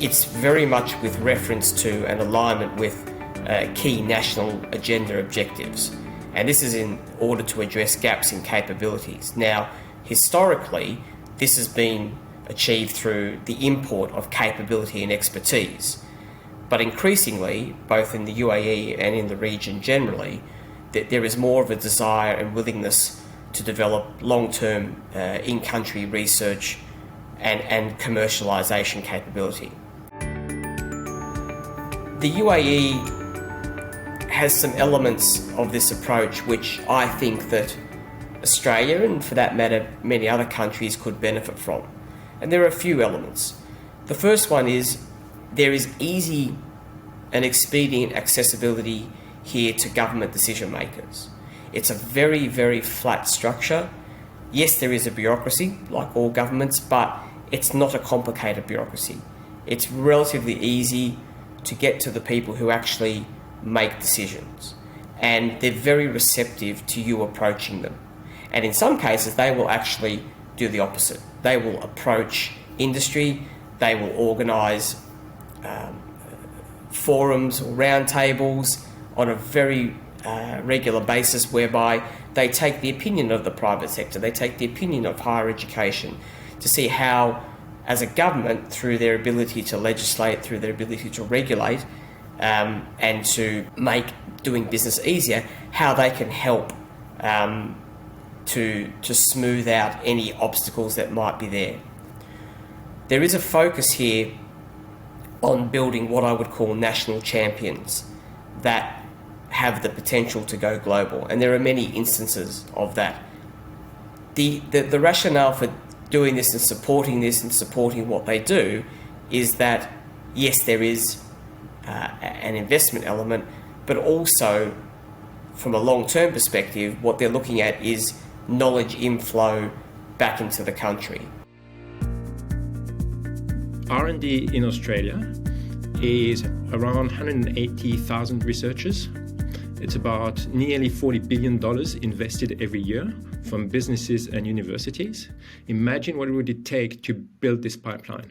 it's very much with reference to an alignment with key national agenda objectives. And this is in order to address gaps in capabilities. Now, historically, this has been achieved through the import of capability and expertise. But increasingly, both in the UAE and in the region generally, that there is more of a desire and willingness to develop long-term in-country research and commercialisation capability. The UAE has some elements of this approach which I think that Australia, and for that matter many other countries, could benefit from. And there are a few elements. The first one is there is easy and expedient accessibility here to government decision makers. It's a very, very flat structure. Yes, there is a bureaucracy, like all governments, but it's not a complicated bureaucracy. It's relatively easy to get to the people who actually make decisions, and they're very receptive to you approaching them. And in some cases, they will actually do the opposite. They will approach industry, they will organise forums or roundtables on a very regular basis, whereby they take the opinion of the private sector, they take the opinion of higher education to see how, as a government, through their ability to legislate, through their ability to regulate, and to make doing business easier, how they can help to smooth out any obstacles that might be there. There is a focus here on building what I would call national champions that have the potential to go global, and there are many instances of that. The rationale for doing this and supporting what they do is that, yes, there is an investment element, but also from a long-term perspective, what they're looking at is knowledge inflow back into the country. R&D in Australia is around 180,000 researchers. It's about nearly $40 billion invested every year from businesses and universities. Imagine what would it take to build this pipeline.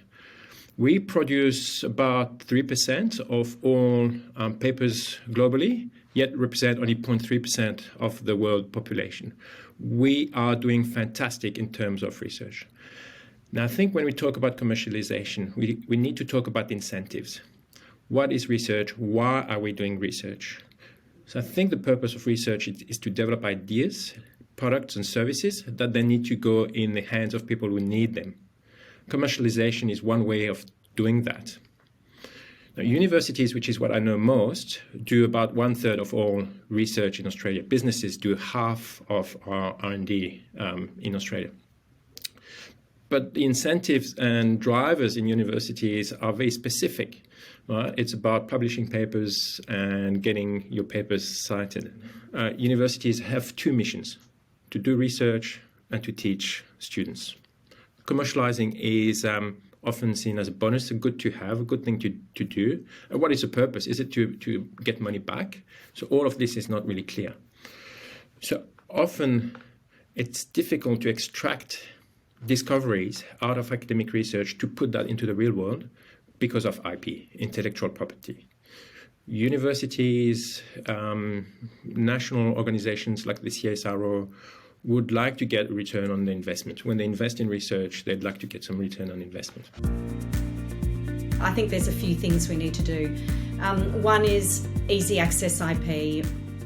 We produce about 3% of all papers globally, yet represent only 0.3% of the world population. We are doing fantastic in terms of research. Now, I think when we talk about commercialization, we need to talk about incentives. What is research? Why are we doing research? So I think the purpose of research is to develop ideas, products and services that then need to go in the hands of people who need them. Commercialization is one way of doing that. Now, universities, which is what I know most, do about 1/3 of all research in Australia. Businesses do half of our R&D in Australia. But the incentives and drivers in universities are very specific. Right? It's about publishing papers and getting your papers cited. Universities have two missions: to do research and to teach students. Commercializing is often seen as a bonus, a good to have, a good thing to do. And what is the purpose? Is it to get money back? So all of this is not really clear. So often it's difficult to extract discoveries out of academic research to put that into the real world because of IP, intellectual property. Universities, national organizations like the CSIRO would like to get a return on the investment. When they invest in research, they'd like to get some return on investment. I think there's a few things we need to do. One is easy access IP,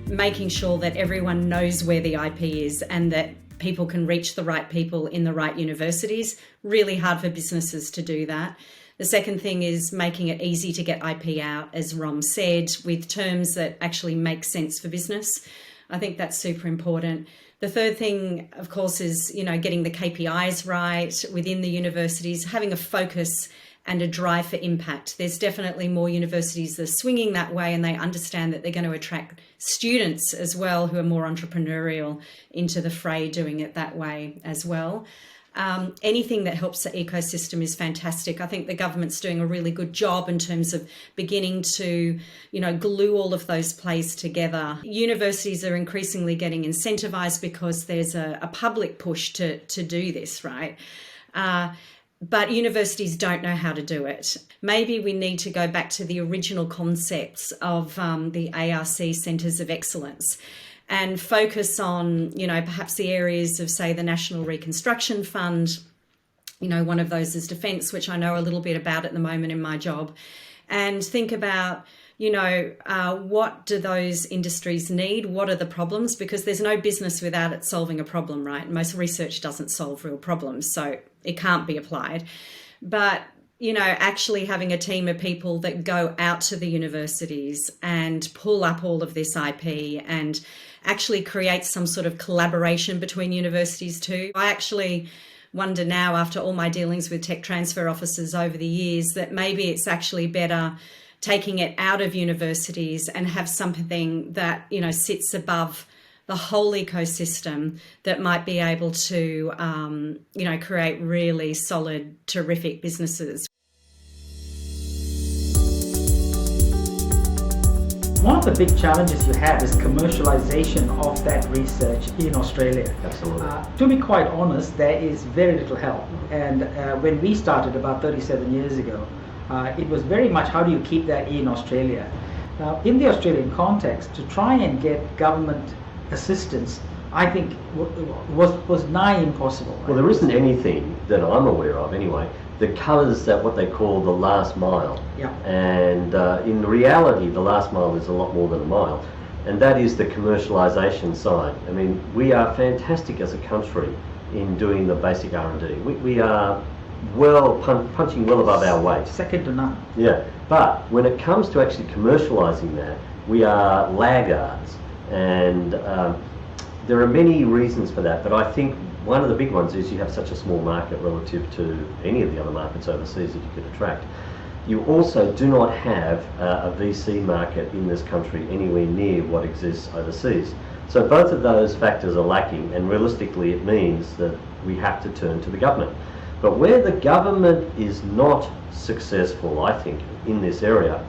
making sure that everyone knows where the IP is and that people can reach the right people in the right universities. Really hard for businesses to do that. The second thing is making it easy to get IP out, as Rom said, with terms that actually make sense for business. I think that's super important. The third thing, of course, is, getting the KPIs right within the universities, having a focus and a drive for impact. There's definitely more universities that are swinging that way, and they understand that they're going to attract students as well who are more entrepreneurial into the fray, doing it that way as well. Anything that helps the ecosystem is fantastic. I think the government's doing a really good job in terms of beginning to, glue all of those plays together. Universities are increasingly getting incentivized because there's a public push to do this, right? but universities don't know how to do it. Maybe we need to go back to the original concepts of the ARC Centres of Excellence and focus on, perhaps the areas of, say, the National Reconstruction Fund. One of those is defence, which I know a little bit about at the moment in my job, and think about, what do those industries need? What are the problems? Because there's no business without it solving a problem, right? Most research doesn't solve real problems, so it can't be applied. But, actually having a team of people that go out to the universities and pull up all of this IP and actually create some sort of collaboration between universities too. I actually wonder now, after all my dealings with tech transfer officers over the years, that maybe it's actually better taking it out of universities and have something that, sits above the whole ecosystem that might be able to, create really solid, terrific businesses. One of the big challenges you have is commercialization of that research in Australia. Absolutely. To be quite honest, there is very little help. And when we started about 37 years ago, it was very much how do you keep that in Australia. Now, in the Australian context, to try and get government assistance, I think was nigh impossible. Well, there isn't anything that I'm aware of anyway that covers that what they call the last mile. Yeah. And in reality, the last mile is a lot more than a mile, and that is the commercialisation side. I mean, we are fantastic as a country in doing the basic R&D. We are punching well above our weight. Second to none. Yeah, but when it comes to actually commercialising that, we are laggards, and there are many reasons for that, but I think one of the big ones is you have such a small market relative to any of the other markets overseas that you could attract. You also do not have a VC market in this country anywhere near what exists overseas. So both of those factors are lacking, and realistically it means that we have to turn to the government. But where the government is not successful, I think, in this area,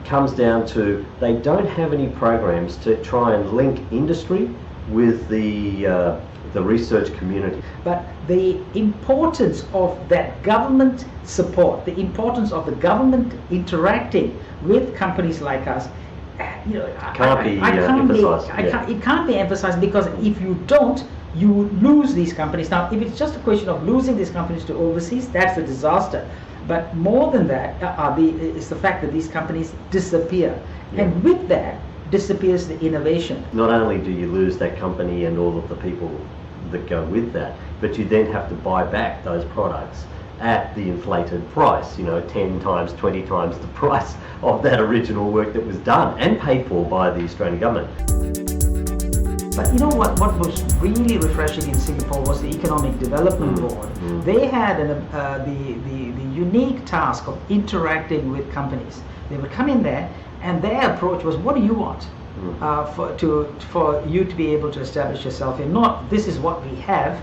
comes down to they don't have any programs to try and link industry with the research community. But the importance of that government support, the importance of the government interacting with companies like us, it can't be emphasized, because if you don't, you lose these companies. Now, if it's just a question of losing these companies to overseas, that's a disaster. But more than that is the fact that these companies disappear. Yeah. And with that disappears the innovation. Not only do you lose that company and all of the people that go with that, but you then have to buy back those products at the inflated price, 10 times, 20 times the price of that original work that was done and paid for by the Australian government. But what was really refreshing in Singapore was the Economic Development Board. They had the unique task of interacting with companies. They would come in there, and their approach was, what do you want for you to be able to establish yourself here? Not, this is what we have,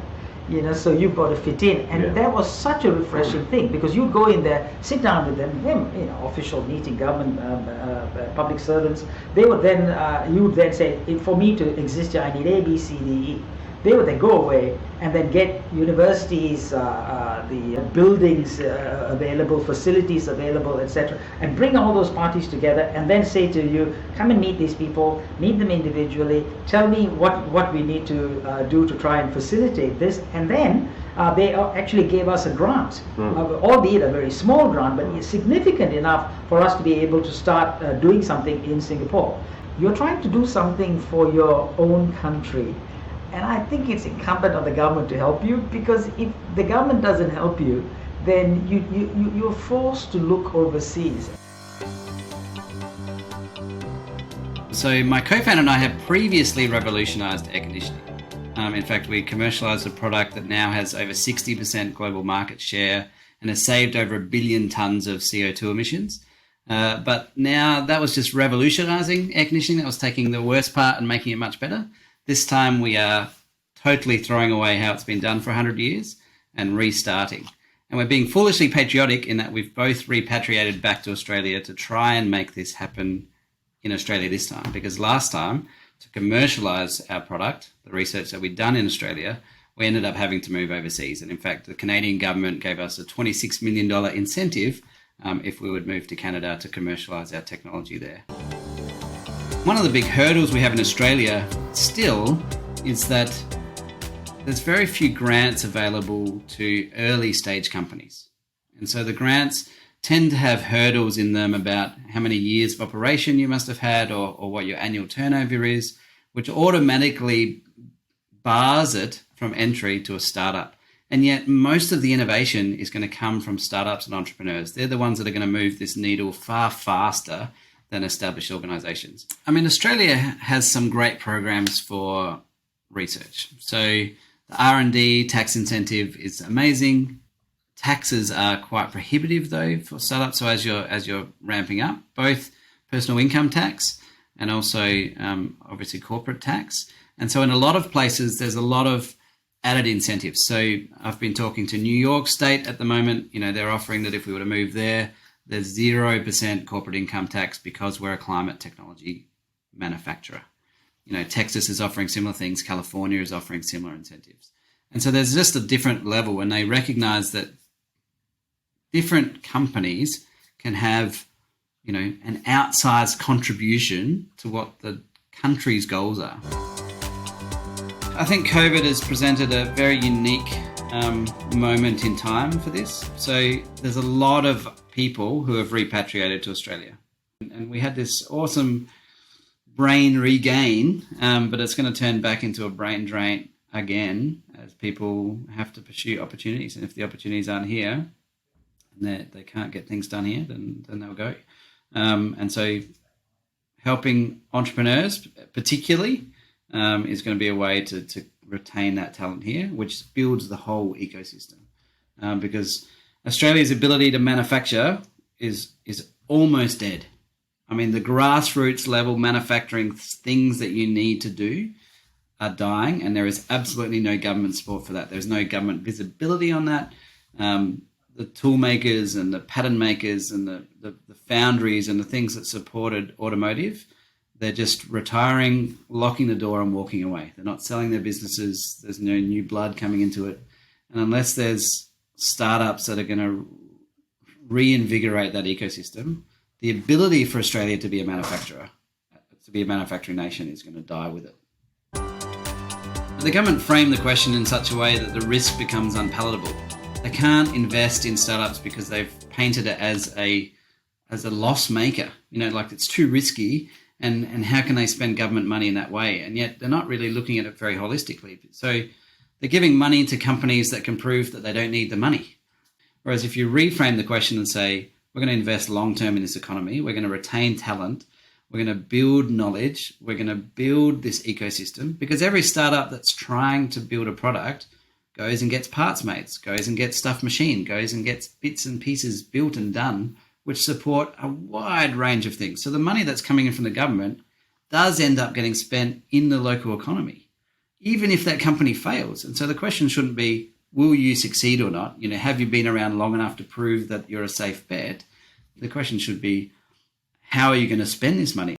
so you've got to fit in. And that was such a refreshing thing, because you'd go in there, sit down with them, official meeting, government, public servants. They would then, you would then say, for me to exist here, I need A, B, C, D, E. They would then go away and then get universities, the buildings available, facilities available, etc., and bring all those parties together, and then say to you, come and meet these people, meet them individually, tell me what we need to do to try and facilitate this, and then they actually gave us a grant, albeit a very small grant, but it's significant enough for us to be able to start doing something in Singapore. You're trying to do something for your own country. And I think it's incumbent on the government to help you, because if the government doesn't help you, then you're forced to look overseas. So my co-founder and I have previously revolutionized air conditioning. In fact, we commercialized a product that now has over 60% global market share and has saved over 1 billion tons of CO2 emissions. But now that was just revolutionizing air conditioning. That was taking the worst part and making it much better. This time we are totally throwing away how it's been done for 100 years and restarting. And we're being foolishly patriotic in that we've both repatriated back to Australia to try and make this happen in Australia this time. Because last time, to commercialise our product, the research that we'd done in Australia, we ended up having to move overseas. And in fact, the Canadian government gave us a $26 million incentive if we would move to Canada to commercialise our technology there. One of the big hurdles we have in Australia still is that there's very few grants available to early stage companies. And so the grants tend to have hurdles in them about how many years of operation you must have had or what your annual turnover is, which automatically bars it from entry to a startup. And yet most of the innovation is going to come from startups and entrepreneurs. They're the ones that are going to move this needle far faster than established organizations. I mean, Australia has some great programs for research. So the R&D tax incentive is amazing. Taxes are quite prohibitive though for startups. So as you're ramping up, both personal income tax and also obviously corporate tax. And so in a lot of places, there's a lot of added incentives. So I've been talking to New York State at the moment. You know, they're offering that if we were to move there, there's 0% corporate income tax because we're a climate technology manufacturer. You know, Texas is offering similar things. California is offering similar incentives. And so there's just a different level, and they recognize that different companies can have, you know, an outsized contribution to what the country's goals are. I think COVID has presented a very unique moment in time for this. So there's a lot of people who have repatriated to Australia. And we had this awesome brain regain, but it's going to turn back into a brain drain again as people have to pursue opportunities. And if the opportunities aren't here, and they can't get things done here, then they'll go. And so helping entrepreneurs particularly is going to be a way to retain that talent here, which builds the whole ecosystem. Because Australia's ability to manufacture is almost dead. I mean, the grassroots level manufacturing things that you need to do are dying, and there is absolutely no government support for that. There's no government visibility on that. The tool makers and the pattern makers and the foundries and the things that supported automotive, they're just retiring, locking the door and walking away. They're not selling their businesses. There's no new blood coming into it. And unless there's startups that are going to reinvigorate that ecosystem, the ability for Australia to be a manufacturer, to be a manufacturing nation, is going to die with it. The government framed the question in such a way that the risk becomes unpalatable. They can't invest in startups because they've painted it as a loss maker. You know, like it's too risky, and how can they spend government money in that way? And yet they're not really looking at it very holistically. So they're giving money to companies that can prove that they don't need the money. Whereas if you reframe the question and say, we're going to invest long-term in this economy, we're going to retain talent, we're going to build knowledge, we're going to build this ecosystem, because every startup that's trying to build a product goes and gets parts mates, goes and gets stuff machined, goes and gets bits and pieces built and done, which support a wide range of things. So the money that's coming in from the government does end up getting spent in the local economy, even if that company fails. And so the question shouldn't be, will you succeed or not? You know, have you been around long enough to prove that you're a safe bet? The question should be, how are you going to spend this money?